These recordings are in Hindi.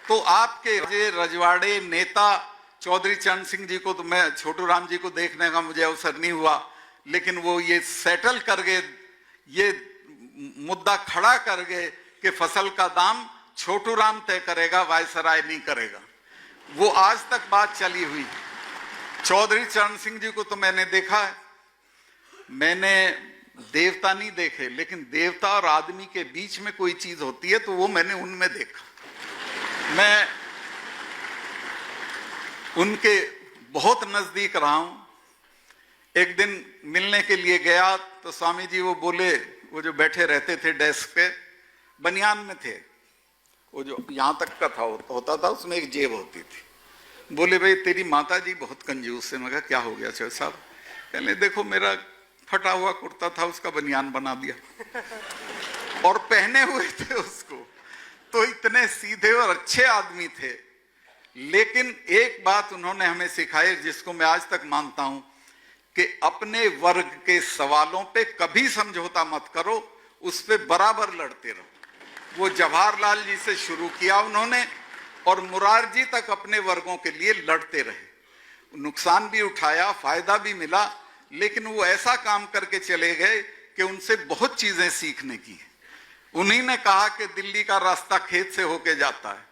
तो आपके रजवाड़े नेता चौधरी चरण सिंह जी को तो मैं छोटू राम जी को देखने का मुझे अवसर नहीं हुआ, लेकिन वो ये सेटल कर गए, ये मुद्दा खड़ा कर गए कि फसल का दाम छोटू राम तय करेगा, वायसराय नहीं करेगा। वो आज तक बात चली हुई। चौधरी चरण सिंह जी को तो मैंने देखा है, मैंने देवता नहीं देखे, लेकिन देवता और आदमी के बीच में कोई चीज होती है तो वो मैंने उनमें देखा। मैं उनके बहुत नजदीक रहा हूं। एक दिन मिलने के लिए गया तो स्वामी जी वो बोले, वो जो बैठे रहते थे डेस्क पे, बनियान में थे, वो जो यहां तक का था होता था, उसमें एक जेब होती थी। बोले भाई तेरी माता जी बहुत कंजूस है। मैं कहा क्या हो गया चौधरी साहब? कहले देखो मेरा फटा हुआ कुर्ता था, उसका बनियान बना दिया और पहने हुए थे उसको। तो इतने सीधे और अच्छे आदमी थे, लेकिन एक बात उन्होंने हमें सिखाई जिसको मैं आज तक मानता हूं कि अपने वर्ग के सवालों पे कभी समझौता मत करो, उस पे बराबर लड़ते रहो। वो जवाहरलाल जी से शुरू किया उन्होंने और मुरारजी तक अपने वर्गों के लिए लड़ते रहे। नुकसान भी उठाया, फायदा भी मिला, लेकिन वो ऐसा काम करके चले गए कि उनसे बहुत चीजें सीखने की। उन्हीं ने कहा कि दिल्ली का रास्ता खेत से होके जाता है।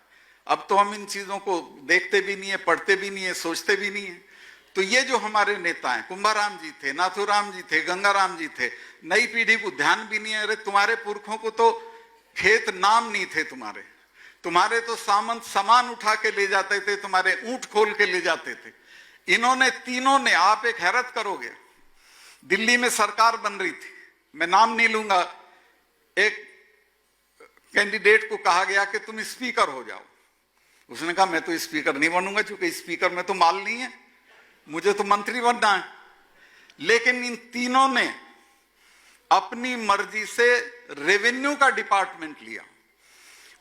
अब तो हम इन चीजों को देखते भी नहीं है, पढ़ते भी नहीं है, सोचते भी नहीं है। तो ये जो हमारे नेता हैं, कुंभाराम जी थे, नाथूराम जी थे, गंगाराम जी थे, नई पीढ़ी को ध्यान भी नहीं है। अरे तुम्हारे पुरखों को तो खेत नाम नहीं थे, तुम्हारे तो सामंत सामान उठा के ले जाते थे, तुम्हारे ऊंट खोल के ले जाते थे। इन्होंने तीनों ने, आप एक हैरत करोगे, दिल्ली में सरकार बन रही थी, मैं नाम नहीं लूंगा, एक कैंडिडेट को कहा गया कि तुम स्पीकर हो जाओ। उसने कहा मैं तो स्पीकर नहीं बनूंगा, क्योंकि स्पीकर में तो माल नहीं है, मुझे तो मंत्री बनना है। लेकिन इन तीनों ने अपनी मर्जी से रेवेन्यू का डिपार्टमेंट लिया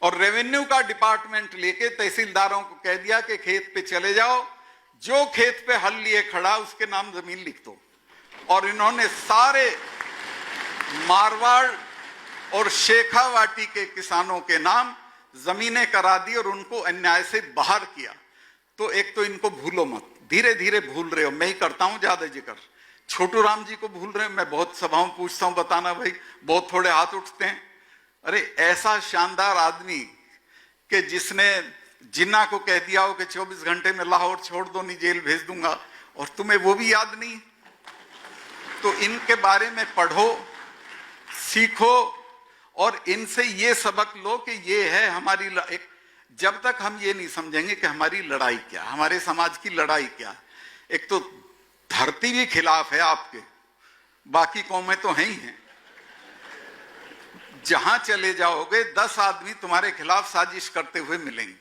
और रेवेन्यू का डिपार्टमेंट लेके तहसीलदारों को कह दिया कि खेत पे चले जाओ, जो खेत पे हल लिए खड़ा उसके नाम जमीन लिख दो। और इन्होंने सारे मारवाड़ और शेखावाटी के किसानों के नाम जमीनें करा दी और उनको अन्याय से बाहर किया। तो एक तो इनको भूलो मत, धीरे धीरे भूल रहे हो, मैं ही करता हूं ज्यादा जिक्र। छोटू राम जी को भूल रहे हो, मैं बहुत सभाओं पूछता हूं, बताना भाई, बहुत थोड़े हाथ उठते हैं। अरे ऐसा शानदार आदमी कि जिसने जिन्ना को कह दिया हो कि 24 घंटे में लाहौर छोड़ दो, नहीं जेल भेज दूंगा, और तुम्हें वो भी याद नहीं। तो इनके बारे में पढ़ो, सीखो और इनसे ये सबक लो कि ये है हमारी एक। जब तक हम ये नहीं समझेंगे कि हमारी लड़ाई क्या, हमारे समाज की लड़ाई क्या, एक तो धरती भी खिलाफ है आपके, बाकी कौमें तो हैं ही हैं। जहां चले जाओगे 10 आदमी तुम्हारे खिलाफ साजिश करते हुए मिलेंगे,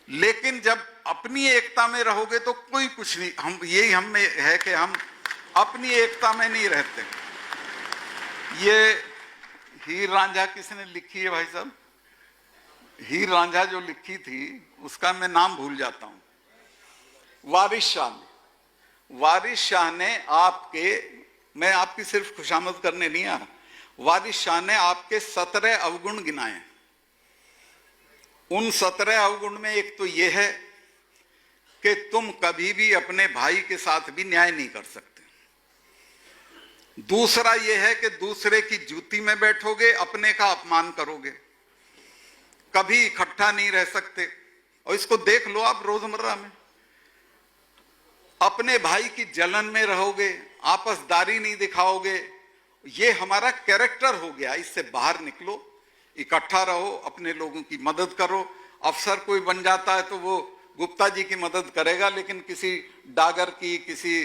लेकिन जब अपनी एकता में रहोगे तो कोई कुछ नहीं। हम यही हम में है कि हम अपनी एकता में नहीं रहते। ये हीर रांझा किसने लिखी है भाई साहब? हीर रांझा जो लिखी थी उसका मैं नाम भूल जाता हूं। वारिस शाह ने, वारिस शाह ने आपके, मैं आपकी सिर्फ खुशामद करने नहीं आ रहा, वारिस शाह ने आपके 17 अवगुण गिनाए। उन 17 अवगुण में एक तो यह है कि तुम कभी भी अपने भाई के साथ भी न्याय नहीं कर सकते। दूसरा यह है कि दूसरे की जूती में बैठोगे, अपने का अपमान करोगे, कभी इकट्ठा नहीं रह सकते। और इसको देख लो आप रोजमर्रा में, अपने भाई की जलन में रहोगे, आपसदारी नहीं दिखाओगे। ये हमारा कैरेक्टर हो गया, इससे बाहर निकलो, इकट्ठा रहो, अपने लोगों की मदद करो। अफसर कोई बन जाता है तो वो गुप्ता जी की मदद करेगा, लेकिन किसी डागर की, किसी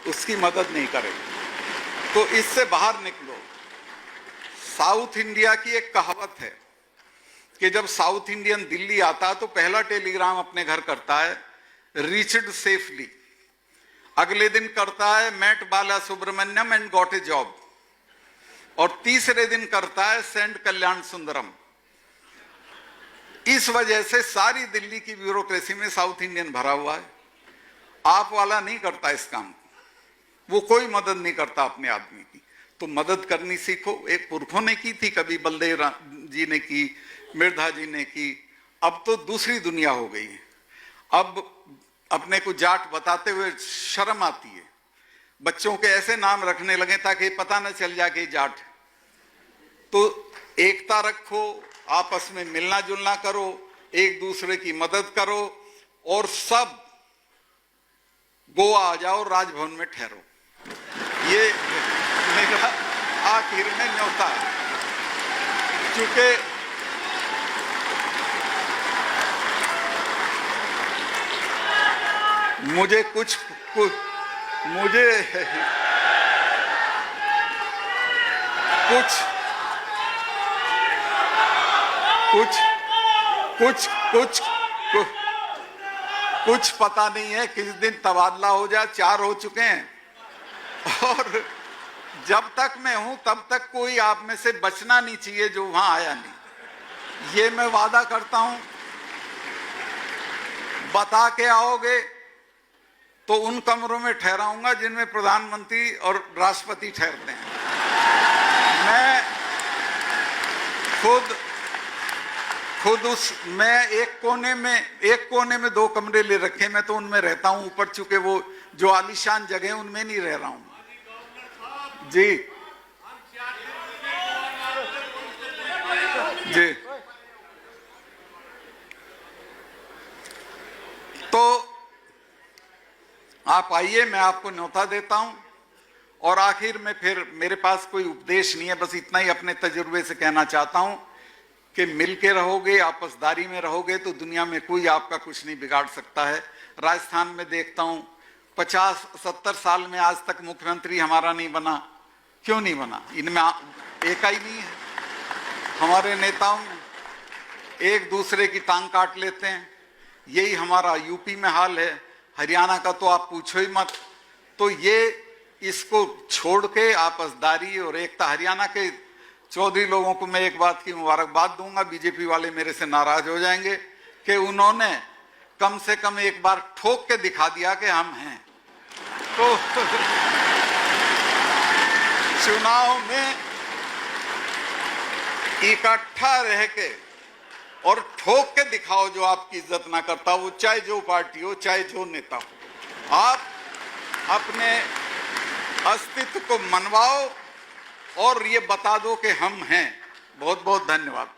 उसकी मदद नहीं करेगा। तो इससे बाहर निकलो। साउथ इंडिया की एक कहावत है कि जब साउथ इंडियन दिल्ली आता है तो पहला टेलीग्राम अपने घर करता है रीच्ड सेफली, अगले दिन करता है met Bala Subramaniam and got a job, और तीसरे दिन करता है सेंड कल्याण सुंदरम। इस वजह से सारी दिल्ली की ब्यूरोक्रेसी में साउथ इंडियन भरा हुआ है। आप वाला नहीं करता इस काम को, वो कोई मदद नहीं करता अपने आदमी की। तो मदद करनी सीखो। एक पुरखों ने की थी, कभी बलदेव जी ने की, मिर्धा जी ने की, अब तो दूसरी दुनिया हो गई है। अब अपने को जाट बताते हुए शर्म आती है। बच्चों के ऐसे नाम रखने लगे ताकि पता न चल जाए कि जाट। तो एकता रखो, आपस में मिलना जुलना करो, एक दूसरे की मदद करो और सब गोवा आ जाओ, राजभवन में ठहरो। ये मेरा आखिर में न्योता है। चूंकि मुझे कुछ पता नहीं है किस दिन तबादला हो जाए। 4 हो चुके हैं और जब तक मैं हूं तब तक कोई आप में से बचना नहीं चाहिए जो वहां आया नहीं। ये मैं वादा करता हूं। बता के आओगे तो उन कमरों में ठहराऊंगा जिनमें प्रधानमंत्री और राष्ट्रपति ठहरते हैं। मैं मैं एक कोने में 2 कमरे ले रखे, मैं तो उनमें रहता हूं। ऊपर चूंकि वो जो आलीशान जगह उनमें नहीं रह रहा हूं। जी जी। तो आप आइए, मैं आपको न्योता देता हूं। और आखिर में फिर मेरे पास कोई उपदेश नहीं है, बस इतना ही अपने तजुर्बे से कहना चाहता हूं कि मिलके रहोगे, आपसदारी में रहोगे तो दुनिया में कोई आपका कुछ नहीं बिगाड़ सकता है। राजस्थान में देखता हूं 50-70 साल में आज तक मुख्यमंत्री हमारा नहीं बना। क्यों नहीं बना? इनमें एक ही नहीं है। हमारे नेताओं एक दूसरे की टांग काट लेते हैं। यही हमारा यूपी में हाल है, हरियाणा का तो आप पूछो ही मत। तो ये इसको छोड़ के आपसदारी और एकता। हरियाणा के चौधरी लोगों को मैं एक बात की मुबारकबाद दूंगा, बीजेपी वाले मेरे से नाराज हो जाएंगे, कि उन्होंने कम से कम एक बार ठोक के दिखा दिया कि हम हैं। तो चुनाव में इकट्ठा रह के और ठोक के दिखाओ जो आपकी इज्जत ना करता, वो चाहे जो पार्टी हो, चाहे जो नेता हो। आप अपने अस्तित्व को मनवाओ और ये बता दो कि हम हैं। बहुत बहुत धन्यवाद।